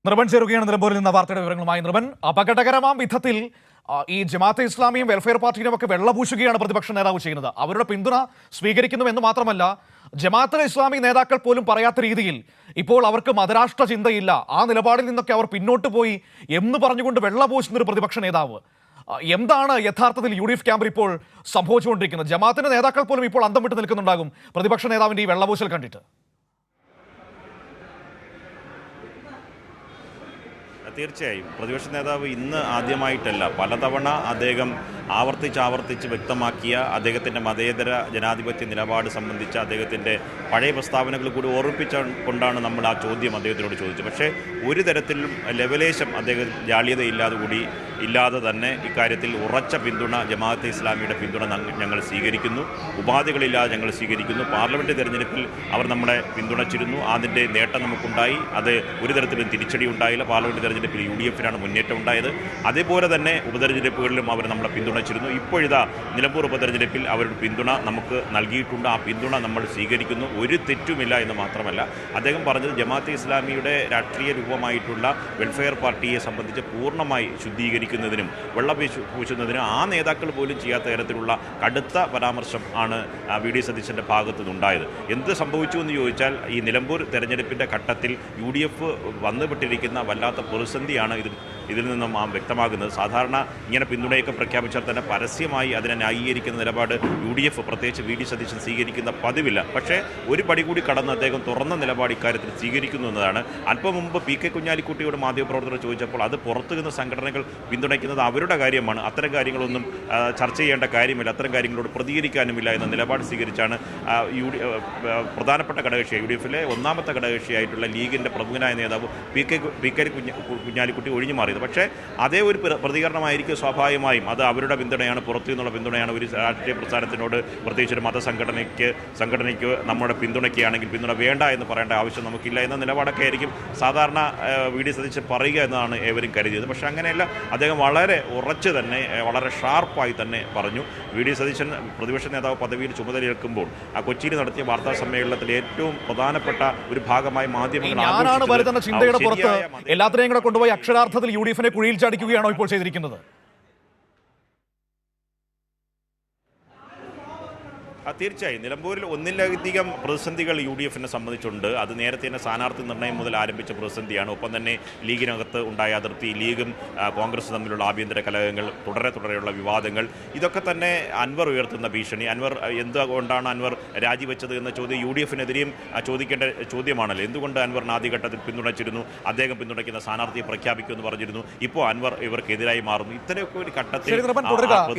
നിർബൻ ചേരുകയാണ് നിലമ്പൂരിൽ നിന്ന് വാർത്തയുടെ വിവരങ്ങളുമായി. നിർബൻ, അപകടകരമാം വിധത്തിൽ ഈ ജമാഅത്തെ ഇസ്ലാമിയും വെൽഫെയർ പാർട്ടിയും ഒക്കെ വെള്ളപൂശുകയാണ് പ്രതിപക്ഷ നേതാവ് ചെയ്യുന്നത്. അവരുടെ പിന്തുണ സ്വീകരിക്കുന്നു എന്ന് മാത്രമല്ല, ജമാഅത്തെ ഇസ്ലാമി നേതാക്കൾ പോലും പറയാത്ത രീതിയിൽ ഇപ്പോൾ അവർക്ക് മതരാഷ്ട്ര ചിന്തയില്ല, ആ നിലപാടിൽ നിന്നൊക്കെ അവർ പിന്നോട്ട് പോയി എന്ന് പറഞ്ഞുകൊണ്ട് വെള്ളപൂശുന്ന ഒരു പ്രതിപക്ഷ നേതാവ്. എന്താണ് യഥാർത്ഥത്തിൽ യു ഡി എഫ് ക്യാമ്പിൽ ഇപ്പോൾ സംഭവിച്ചുകൊണ്ടിരിക്കുന്നത്? ജമാഅത്തിന്റെ നേതാക്കൾ പോലും ഇപ്പോൾ അന്തം വിട്ട് നിൽക്കുന്നുണ്ടാകും പ്രതിപക്ഷ നേതാവിന്റെ ഈ വെള്ളപൂശൽ കണ്ടിട്ട്. തീർച്ചയായും പ്രതിപക്ഷ നേതാവ് ഇന്ന് ആദ്യമായിട്ടല്ല, പലതവണ അദ്ദേഹം ആവർത്തിച്ച് വ്യക്തമാക്കിയ അദ്ദേഹത്തിൻ്റെ മതേതര ജനാധിപത്യ നിലപാട് സംബന്ധിച്ച അദ്ദേഹത്തിൻ്റെ പഴയ പ്രസ്താവനകൾ കൂടി ഓർമ്മിപ്പിച്ചുകൊണ്ടാണ് നമ്മൾ ആ ചോദ്യം അദ്ദേഹത്തിനോട് ചോദിച്ചത്. പക്ഷേ ഒരു തരത്തിലും ലെവലേശം അദ്ദേഹം ഇല്ലാതെ തന്നെ ഇക്കാര്യത്തിൽ ഉറച്ച പിന്തുണ ജമാഅത്തെ ഇസ്ലാമിയുടെ പിന്തുണ ഞങ്ങൾ സ്വീകരിക്കുന്നു, ഉപാധികളില്ലാതെ ഞങ്ങൾ സ്വീകരിക്കുന്നു. പാർലമെൻറ്റ് തെരഞ്ഞെടുപ്പിൽ അവർ നമ്മളെ പിന്തുണച്ചിരുന്നു, അതിൻ്റെ നേട്ടം നമുക്കുണ്ടായി, അത് ഒരു തരത്തിലും തിരിച്ചടി ഉണ്ടായില്ല. പാർലമെൻറ്റ് തെരഞ്ഞെടുപ്പിൽ UDF മുന്നേറ്റം ഉണ്ടായത്. അതേപോലെ തന്നെ ഉപതെരഞ്ഞെടുപ്പുകളിലും അവർ നമ്മളെ പിന്തുണച്ചിരുന്നു. ഇപ്പോഴിതാ നിലമ്പൂർ ഉപതെരഞ്ഞെടുപ്പിൽ അവരുടെ പിന്തുണ നമുക്ക് നൽകിയിട്ടുണ്ട്. ആ പിന്തുണ നമ്മൾ സ്വീകരിക്കുന്നു, ഒരു തെറ്റുമില്ല എന്ന് മാത്രമല്ല അദ്ദേഹം പറഞ്ഞത് ജമാഅത്തെ ഇസ്ലാമിയുടെ രാഷ്ട്രീയ രൂപമായിട്ടുള്ള വെൽഫെയർ പാർട്ടിയെ സംബന്ധിച്ച് പൂർണ്ണമായി ശുദ്ധീകരിക്കുന്നതിനും വെള്ളപൂശുന്നതിനും ആ നേതാക്കൾ പോലും ചെയ്യാത്ത തരത്തിലുള്ള കടുത്ത പരാമർശം ആണ് VD സതീശൻ്റെ ഭാഗത്തു നിന്നുണ്ടായത്. എന്ത് സംഭവിച്ചു എന്ന് ചോദിച്ചാൽ, ഈ നിലമ്പൂർ തെരഞ്ഞെടുപ്പിൻ്റെ ഘട്ടത്തിൽ UDF വന്നുപെട്ടിരിക്കുന്ന വല്ലാത്ത പ്രതിസന്ധിയാണ് ഇതിൽ നിന്നും വ്യക്തമാകുന്നത്. സാധാരണ ഇങ്ങനെ പിന്തുണയൊക്കെ പ്രഖ്യാപിച്ചാൽ തന്നെ പരസ്യമായി അതിനെ ന്യായീകരിക്കുന്ന നിലപാട് UDF പ്രത്യേകിച്ച് VD സതീശൻ സ്വീകരിക്കുന്ന പതിവില്ല. പക്ഷേ ഒരു പടി കൂടി കടന്ന് അദ്ദേഹം തുറന്ന നിലപാട് ഇക്കാര്യത്തിൽ സ്വീകരിക്കുന്നു എന്നതാണ്. അല്പം മുമ്പ് PK കുഞ്ഞാലിക്കുട്ടിയോട് മാധ്യമപ്രവർത്തകർ ചോദിച്ചപ്പോൾ അത് പുറത്തു നിന്ന് സംഘടനകൾ പിന്തുണയ്ക്കുന്നത് അവരുടെ കാര്യമാണ്, അത്തരം കാര്യങ്ങളൊന്നും ചർച്ച ചെയ്യേണ്ട കാര്യമില്ല, അത്തരം കാര്യങ്ങളോട് പ്രതികരിക്കാനുമില്ല എന്ന നിലപാട് സ്വീകരിച്ചാണ് പ്രധാനപ്പെട്ട ഘടകകക്ഷി UDF ഒന്നാമത്തെ ഘടകകക്ഷിയായിട്ടുള്ള ലീഗിൻ്റെ പ്രമുഖനായ നേതാവ് PK കുഞ്ഞാലിക്കുട്ടി ഒഴിഞ്ഞു മാറിയത്. പക്ഷേ അതേ ഒരു പ്രതികരണമായിരിക്കും സ്വാഭാവികമായും. അത് അവരുടെ പിന്തുണയാണ്, പുറത്തു നിന്നുള്ള പിന്തുണയാണ്. ഒരു രാഷ്ട്രീയ പ്രസ്ഥാനത്തിനോട്, പ്രത്യേകിച്ച് ഒരു സംഘടനയ്ക്ക് നമ്മുടെ പിന്തുണയ്ക്കുകയാണെങ്കിൽ പിന്തുണ വേണ്ട എന്ന് പറയേണ്ട ആവശ്യം നമുക്കില്ല എന്ന നിലപാടൊക്കെ ആയിരിക്കും സാധാരണ VD സതീശൻ പറയുക എന്നതാണ് ഏവരും കരുതിയത്. പക്ഷേ അങ്ങനെയല്ല, അദ്ദേഹം വളരെ ഉറച്ച് തന്നെ, വളരെ ഷാർപ്പായി തന്നെ പറഞ്ഞു. VD സതീശൻ പ്രതിപക്ഷ നേതാവ് പദവിയിൽ ചുമതലയേൽക്കുമ്പോൾ കൊച്ചിയിൽ നടത്തിയ വാർത്താ സമ്മേളനത്തിൽ ഏറ്റവും പ്രധാനപ്പെട്ട ഒരു ഭാഗമായി മാധ്യമങ്ങൾ ചിന്തയുടെ പുറത്ത് എല്ലാത്തിനെയും കൂടെ കൊണ്ടുപോയി അക്ഷരാർത്ഥത്തിൽ UDF കുഴിയിൽ ചാടിക്കുകയാണോ ഇപ്പോൾ ചെയ്തിരിക്കുന്നത്? തീർച്ചയായും നിലമ്പൂരിൽ ഒന്നിലധികം പ്രതിസന്ധികൾ UDF സംബന്ധിച്ചുണ്ട്. അത് നേരത്തെ തന്നെ സ്ഥാനാർത്ഥി നിർണ്ണയം മുതൽ ആരംഭിച്ച പ്രതിസന്ധിയാണ്. ഒപ്പം തന്നെ ലീഗിനകത്ത് ഉണ്ടായ അതിർത്തി, ലീഗും കോൺഗ്രസും തമ്മിലുള്ള ആഭ്യന്തര കലഹങ്ങൾ, തുടരെയുള്ള വിവാദങ്ങൾ, ഇതൊക്കെ തന്നെ അൻവർ ഉയർത്തുന്ന ഭീഷണി. എന്തുകൊണ്ടാണ് അൻവർ രാജിവെച്ചത് എന്ന ചോദ്യം UDF ചോദിക്കേണ്ട ചോദ്യമാണല്ലോ. എന്തുകൊണ്ട് അൻവറിന് ആദ്യഘട്ടത്തിൽ പിന്തുണച്ചിരുന്നു, അദ്ദേഹം പിന്തുണയ്ക്കുന്ന സ്ഥാനാർത്ഥിയെ പ്രഖ്യാപിക്കുമെന്ന് പറഞ്ഞിരുന്നു, ഇപ്പോൾ അൻവർ ഇവർക്കെതിരായി മാറുന്നു. ഇത്തരമൊക്കെ ഒരു ഘട്ടത്തിൽ